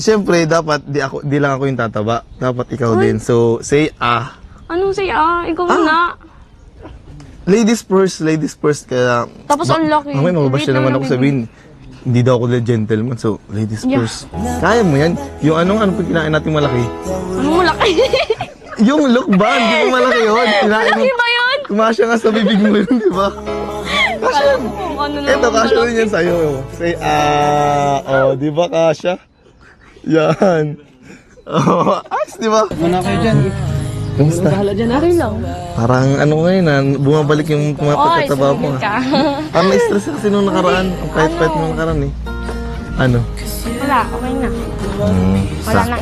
Siyempre, dapat di lang ako yung tataba. Dapat ikaw din. So, say Anong say Ikaw na. Ladies first. Kaya... Tapos ang laki. Mamaya mababash na naman ako sabihin. Hindi daw ako gentleman. So, ladies first. Kaya mo yan. Yung anong pag kinain natin malaki? Anong malaki? Yung look ba? Hindi mo malaki yun. Malaki ba yun? Kumasya nga sa bibig mo yun, di ba? Kasya. Ito, kasya rin yan sa'yo. Say, di ba kasya? Yan. Ayos, di ba? Muna kayo dyan. Kamusta? Bahala dyan, Okay lang. Parang ano ngayon bumabalik yung mga pagkataba mo. Parang na-stress kasi nung nakaraan. Ang pahit-pahit nung nakaraan eh. Ano? Wala, okay na. Wala na.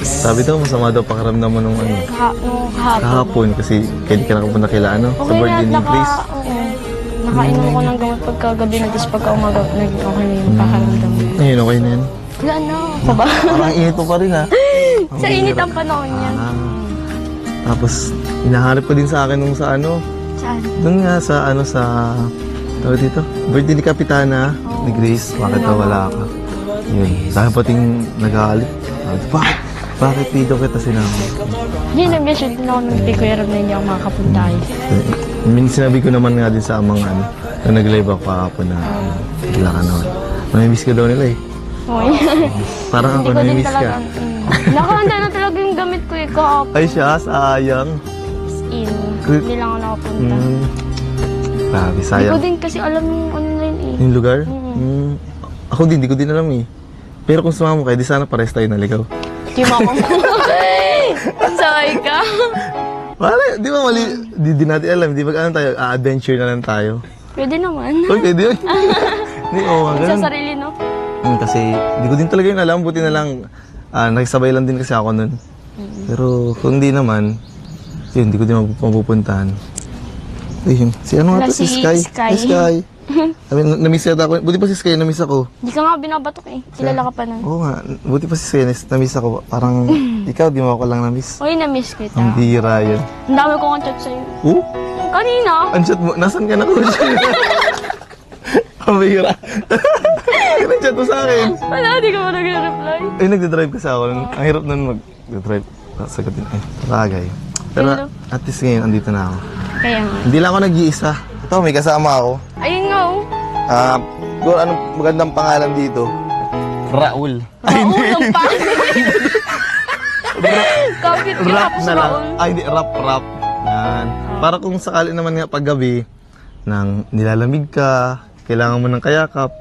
Sabi daw, masama daw pakiramdam mo nung kahapon. Kasi kaya di ka nakapunta kila sa birthday ni Grace. Nakainom ko ng gamot pagkagabi na, tapos pagka umaga, naging okay na yung pakiramdam mo. Ngayon, okay na yan. Wala na. Saba? Parang init mo pa rin Sa init ang panahon yan. Tapos, hinahanap ko din sa akin nung sa Saan? doon nga sa tawag dito, birthday ni Kapitana, ni Grace, bakit daw wala ka? Yun, sa akin pating nag-aalit. Bakit dito kita sinama? Hindi, nag-message din ako ng Pico Aram na hindi ako makakapunta. Sinabi ko naman nga din sa mga na nag-live ako kahapon na wala ka naman. Namimiss ka daw nila eh. Okay. Parang ako namimiss ka. Nakahanda na talaga yung gamit ko kahapon. Ay siya, sayang. Hindi lang ako nakapunta. Grabe, Hindi sayang. ko din kasi alam yung online eh. Yung lugar? Ako din, di ko din alam eh. Pero kung sumama mo kayo, di sana pares tayo naligaw. Di mo ako. Sorry ka. Wala, di ba mali? Di natin alam. Di ba tayo? Adventure na lang tayo. Pwede naman. Uy, pwede yun. Hindi, Sa sarili, no? Kasi di ko din talaga yun alam. Buti na lang, nagsabay lang din kasi ako nun. Pero kung di naman, yun, di ko din mapupuntahan. Ayun, si ano nga to? Si Sky. Si Sky. Namiss yata ako. Buti pa si Sky, namiss ako. Hindi ka nga binabatok eh. Kilala ka pa nun. Oo nga, buti pa si Sky, namiss ako. Parang, ikaw, di mo ako lang namiss. Uy, namiss kita. Ang bira yun. Ang dami ko kong chat sa'yo. Kanina? Ang chat mo, nasan ka na ko? Ang bira. Ang chat mo sa akin. Wala, di ka mo nag-reply. Ay, nagdadrive kasi ako. Ang hirap nun mag-drive. Sagutin. Ay, bagay. Pero at least ngayon, andito na ako. Kaya nga. Hindi lang ako nag-iisa. Ito, may kasama ako. Ayun nga oh. Kung anong magandang pangalan dito? Raul. Raul ang pangalan. Kapit ka Rap tapos na lang. Raul. Ay, hindi. Rap. Yan. Para kung sakali naman nga paggabi, nang nilalamig ka, kailangan mo ng kayakap,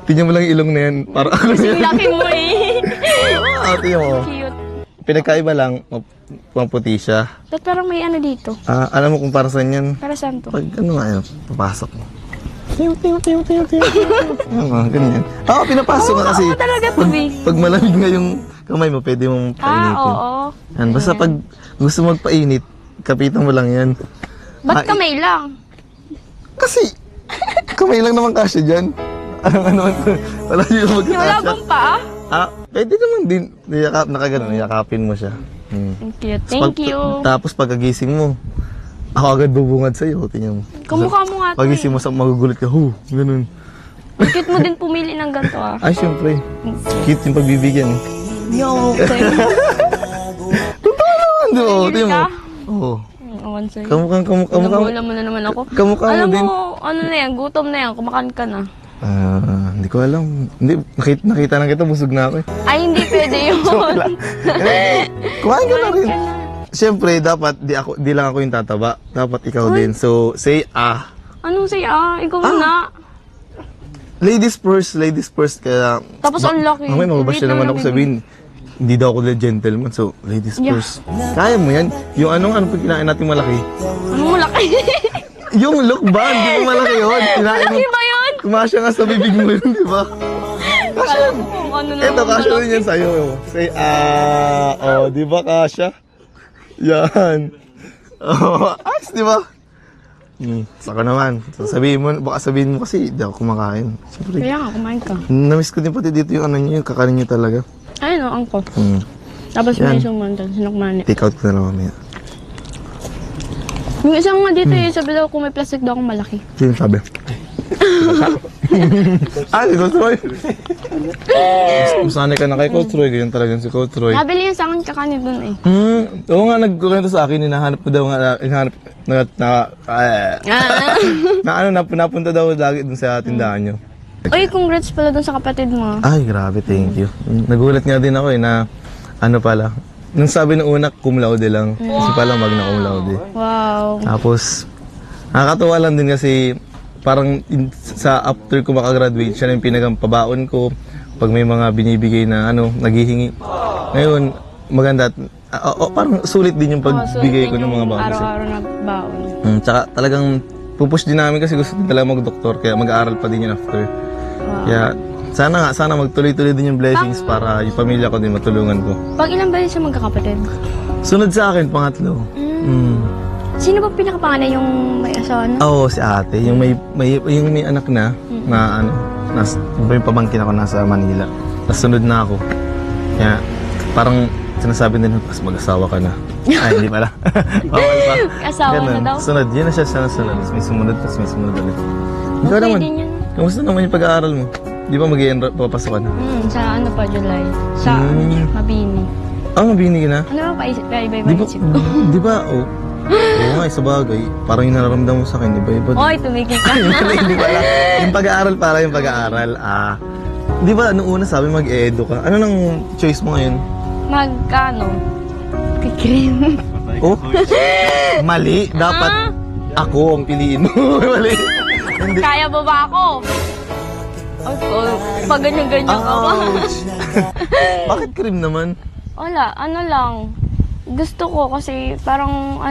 tingnan mo lang yung ilong na yan. Para ako na yan. Laki mo eh. Tingnan mo. Cute. Pinagkaiba lang, puti siya. Ba't parang may ano dito? Alam mo kung para saan yan? Para saan to? Pag ano nga yun, papasok mo. Ganyan. Pinapasok nga kasi. Oo, talaga to, B. Pag malamig nga yung kamay mo, pwede mong painitin. Oo. Yan, basta pag gusto magpainit, kapitan mo lang yan. Ba't kamay lang? Kasi, kamay lang naman kasya dyan. Wala yung magkakasya. Wala bang pa? Pwede naman din. Niyakapin mo siya. Thank you. Thank you. Tapos pagkagising mo, ako agad bubungad sa'yo. Tingnan mo. Kamukha mo nga to Pagising mo, magugulat ka, ganun. Cute mo din pumili ng ganito Ay, syempre. Cute yung pagbibigyan eh. Yo, okay. Totoo naman, di ba? Tingnan mo. Oo. Awan sa'yo. Kamukha Nagula mo na naman ako. Kamukha mo Alam din. mo, ano na yan, gutom na yan, kumakan ka na. Hindi ko alam. Hindi, nakita lang kita, busog na ako eh. Ay, hindi pwede yun. Kumain ka na rin. Siyempre, dapat di lang ako yung tataba. Dapat ikaw din. So, say Anong say Ikaw na. Ladies first. Kaya... Tapos ang laki. Mamaya mababash na naman ako sabihin. Hindi daw ako gentleman. So, ladies first. Kaya mo yan. Yung anong pag kinain natin malaki? Anong malaki? Yung look ba? Hindi mo malaki yun. Malaki ba yun? Kumasya nga sa bibig mo yun, di ba? Kala ko kung ano na. Ito, kasya rin yan sa'yo. Say, di ba kasya? Yan. Ayos, di ba? Saka naman. Baka sabihin mo kasi, di ako kumakain. Siyempre. Kaya nga, kumain ka. Namiss ko din pati dito yung yung kakanin nyo talaga. Ayun o, angko. Tapos may sumundan, sinukmani. Take out ko na lang mamaya. Yung isang nga dito sabi daw kung may plastic daw akong malaki. Sino sabi? Si Coach Roy. Masanay ka na kay Coach Roy. Ganyan talaga si Coach Roy. Nabili yun sa akin kakani dun eh. Oo nga, nagkukwento sa akin, hinahanap ko daw nga, napunta daw lagi dun sa tindahan nyo. Uy, congrats pala dun sa kapatid mo. Ay, grabe, thank you. Nagulat nga din ako na, nung sabi ng una, cum laude lang. Kasi pala magna cum laude. Wow. Tapos, nakakatuwa lang din kasi, parang sa after ko makagraduate, siya na yung pinagampabaon ko. Pag may mga binibigay na naghihingi. Ngayon, maganda. Parang sulit din yung pagbigay ko ng mga baon. Araw-araw na baon. Tsaka talagang pupush din namin kasi gusto din talaga mag-doktor. Kaya mag-aaral pa din yun after. Wow. Kaya sana magtuloy-tuloy din yung blessings para yung pamilya ko din matulungan ko. Pag ilang ba siya magkakapatid? Sunod sa akin, pangatlo. Sino ba pinakapanganay yung may asawa na? Oo, si ate. Yung may anak na, yung pamangkin ako nasa Manila. Nasunod na ako. Kaya parang sinasabi nila, pas mag-asawa ka na. Ay, hindi pala. Bawal pa. Asawa na daw? Sunod. Yun na siya sunod. May sumunod, tapos may sumunod ulit. Ikaw naman, din yun. kamusta naman yung pag-aaral mo? Di ba papasok ka na? Sa July. Sa Mabini. Mabini ka na? Ano ba iba-iba isip ko? Di ba, oo nga, sa bagay. Parang yung nararamdaman mo sa akin, iba-iba. Oy, tumigil ka. Hindi pala. Yung pag-aaral. Di ba, nung una sabi mag-edu ka? Ano nang choice mo ngayon? Kikrim. Oh? Mali. Dapat ako ang piliin mo. Mali. Hindi. Kaya ba ako? Pag ganyan-ganyan ka ba? Bakit cream naman? Wala, lang. Gusto ko kasi parang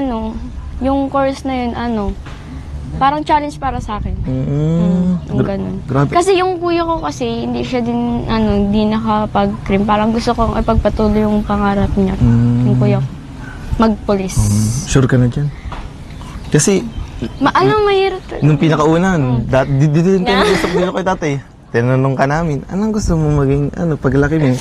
yung course na yun parang challenge para sa akin. Yung ganun. Grabe. Kasi yung kuya ko kasi hindi siya din hindi nakapag-cream. Parang gusto kong ipagpatuloy yung pangarap niya. Yung kuya ko. Mag-police. Sure ka na dyan? Kasi mahirap. nung pinakaunan, dito din tayo nag-usap dito kay tatay. Tinanong ka namin, anong gusto mo maging, paglaki mo?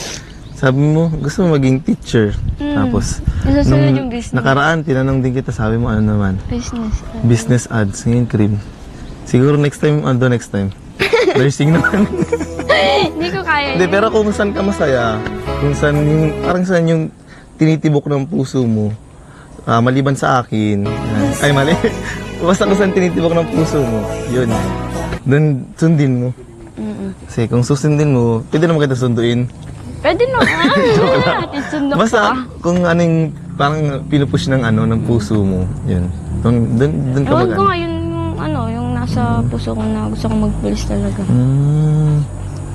Sabi mo, gusto mo maging teacher. Tapos, Nasusunod yung business. nakaraan, tinanong din kita, sabi mo, ano naman? Business. Business ads, ngayon cream. Siguro next time. Nursing naman. Hindi ko kaya. Hindi, pero kung saan ka masaya, kung saan yung, parang saan yung tinitibok ng puso mo, maliban sa akin, ay mali, basta kung saan tinitibok ng puso mo, yun. Doon, sundin mo. Kasi kung susundin mo, pwede naman kita sunduin. Pwede no. Sundo Basta ka. kung anong parang pinupush ng ng puso mo, yun. Doon ka Ewan ko mag nga yung nasa puso ko na gusto kong mag-police talaga.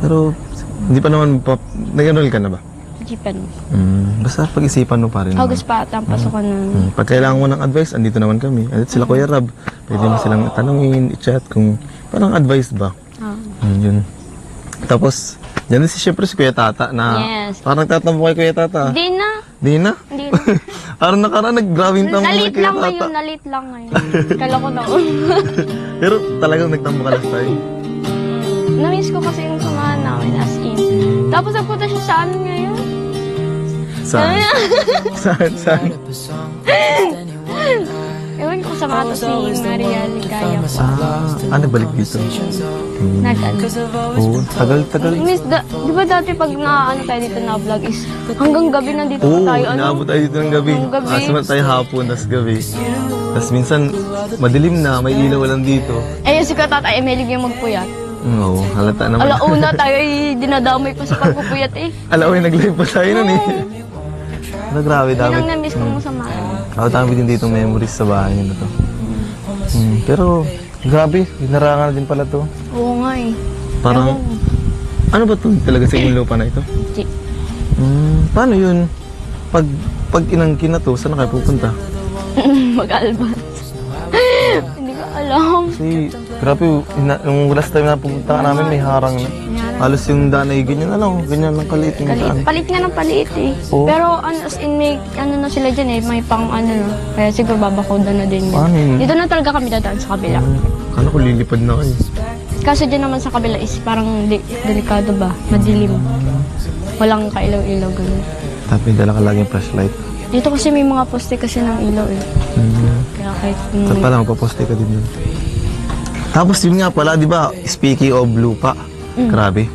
Pero hindi pa naman nag-enroll ka na ba? Jeepan. Basta pag-isipan mo pa rin. August pa ata ang pasok ko na. Pag kailangan mo ng advice, andito naman kami. Andito sila Kuya Rab. Pwede mo silang tanungin, i-chat kung parang advice ba. Yun. Tapos, dyan din siyempre si Kuya Tata na Yes. parang nagtatampo kay Kuya Tata. Hindi na. Di na? Hindi na. Parang nakaraan nag-grabing tampo kay Nalit Kuya lang Tata. ngayon. Nalit lang ngayon. Kala ko na. Pero talagang nagtampo ka last time. Na-miss ko kasi yung samahan namin as in. Tapos nagpunta siya sa ngayon. Saan? Saan? Ewan ko sa mga si Maria Ligaya. Nagbalik dito. Oo, tagal. Miss, di ba dati pag tayo dito na vlog is hanggang gabi nandito Oo, tayo. inaabot tayo dito ng gabi. Ng gabi. Asma tayo hapon, tas gabi. Tas minsan, madilim na, may ilaw lang dito. Eh, si Katata, mahilig yung magpuyat. Oo, halata naman. Alauna tayo ay dinadamay pa sa pagpupuyat eh. Alauna, nag-live pa tayo nun eh. Pero grabe, Yun dami. ang na-miss ko mo sa mga. Dami din dito memories sa bahay nyo na to. Pero, grabe, hinarangan din pala to. Oo nga eh. Parang, ano ba to talaga sa inyong lupa na ito? Paano yun? Pag inangkin na to, saan na kayo pupunta? Mag-albat. Hindi ko alam. Kasi, grabe, nung last time na pupunta ka namin, may harang na. Halos yung daan ay ganyan na lang, ganyan ng kaliit yung daan. Palit nga ng paliit eh. Oo. Pero as in may na sila dyan eh, may pang na. Kaya siguro babakoda na din yun. Paano yun? Dito na talaga kami dadaan sa kabila. Kala ko lilipad na kayo. Kaso dyan naman sa kabila is parang delikado ba? Madilim. Walang kailaw-ilaw ganun. Tapos dala ka laging flashlight. Dito kasi may mga poste kasi ng ilaw eh. Kaya kahit Saan pala magpaposte ka din dun? Tapos yun nga pala, di ba, speaking of lupa, grabe.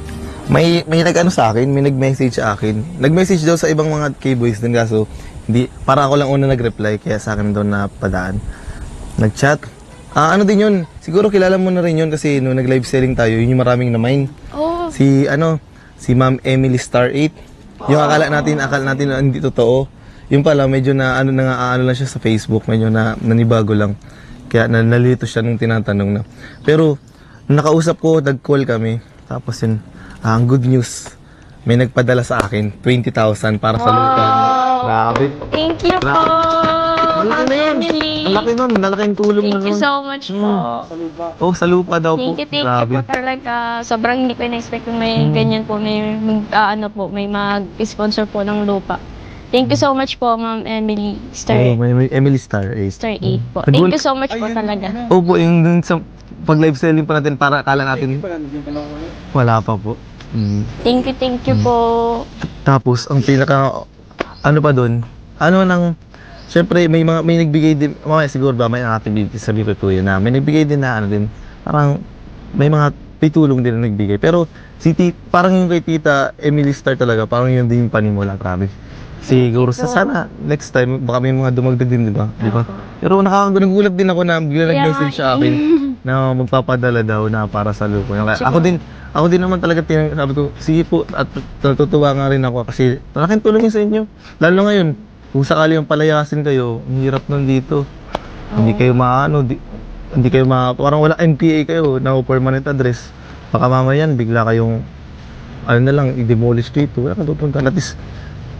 May nag-ano sa akin, may nag-message sa akin. Nag-message daw sa ibang mga K-boys din, kaso hindi, para ako lang una nag-reply, kaya sa akin daw na padaan. Nag-chat. Ano din yun, siguro kilala mo na rin yun kasi nung nag-live selling tayo, yun yung maraming na-mine. Oh, Si Ma'am Emily Star 8. Yung akala natin na hindi totoo. Yung pala, medyo na ano lang siya sa Facebook, medyo na nanibago lang. Kaya nalito siya nung tinatanong na. Pero, nung nakausap ko, nag-call kami. Tapos yun, ang good news, may nagpadala sa akin, 20,000 para sa lupa. Grabe. thank you po. Malaki na yun. Ang laki nun, malaking tulong na Thank you nun. so much po. Oh, sa lupa daw po. Thank you Grabe. po talaga. Sobrang hindi ko na-expect kung may ganyan po, may mag-sponsor po ng lupa. Thank you so much po, Ma'am Emily Star, Oh, may Emily Star 8. Star 8 po. Thank you so much po talaga. Opo, yung dun sa pag live selling pa natin para akala natin wala pa po. Thank you po. Tapos ang pinaka ano pa doon? Syempre may nagbigay din, siguro ba may natin sa Bito Tuyo na may nagbigay din na ano din. Parang may mga pitulong din na nagbigay. Pero parang yung kay Tita Emily Star talaga, parang yun din yung panimula, grabe. Siguro sana next time baka may mga dumagdag din, di ba? Pero nagulat din ako na bigla nag-message sa akin na magpapadala daw na para sa lupo. Ako din naman talaga sabi ko, sige po, at natutuwa nga rin ako kasi malaking tulong yun sa inyo. Lalo ngayon, kung sakali yung palayasin kayo, ang hirap nun dito. Hindi kayo parang wala NPA kayo na permanent address. Baka mamayan, bigla kayong i-demolish dito. Wala kang tutuntan. At least,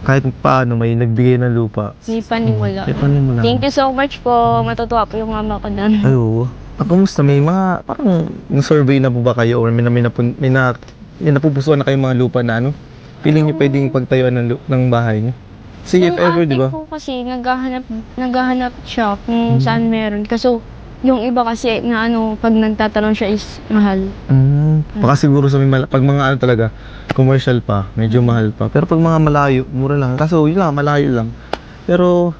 kahit paano may nagbigay ng lupa. May panimula. May panimula. Thank you so much po. Matutuwa po yung mama ko doon. Ay, oo. Kumusta? May mga, parang, survey na po ba kayo or may napupusuan na kayong mga lupa na feeling nyo pwedeng pagtayuan ng bahay nyo? See if ever, di ba? Yung ate ko kasi, naghahanap siya kung saan meron. Kaso, yung iba kasi na pag nagtatanong siya is mahal. Baka siguro sa pag mga talaga, commercial pa, medyo mahal pa. Pero pag mga malayo, mura lang. Kaso yun lang, malayo lang. Pero,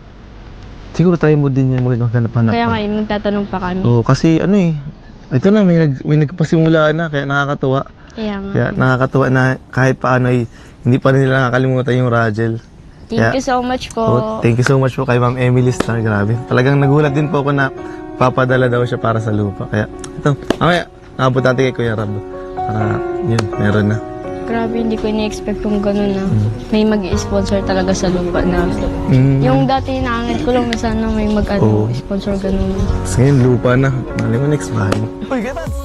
siguro try mo din yan maghanap-hanap. Kaya nga, magtatanong pa kami. Oo, kasi ito na, may nagpasimula na, kaya nakakatuwa. Kaya nga. Kaya nakakatuwa na kahit paano hindi pa nila nakakalimutan yung Rajel. Thank you so much po. Thank you so much po kay Ma'am Emily Star, grabe. Talagang nagulat din po ako na papadala daw siya para sa lupa. Kaya, ito, mamaya, nakabot natin kay Kuya Rab. Para, yun, meron na. Grabe, hindi ko ini-expect kung gano'n na may mag-sponsor talaga sa lupa namin. Yung dati naangit ko lang na sana may mag-sponsor gano'n. Kasi ngayon, lupa na. Mali mo next bahay. Uy, gatas!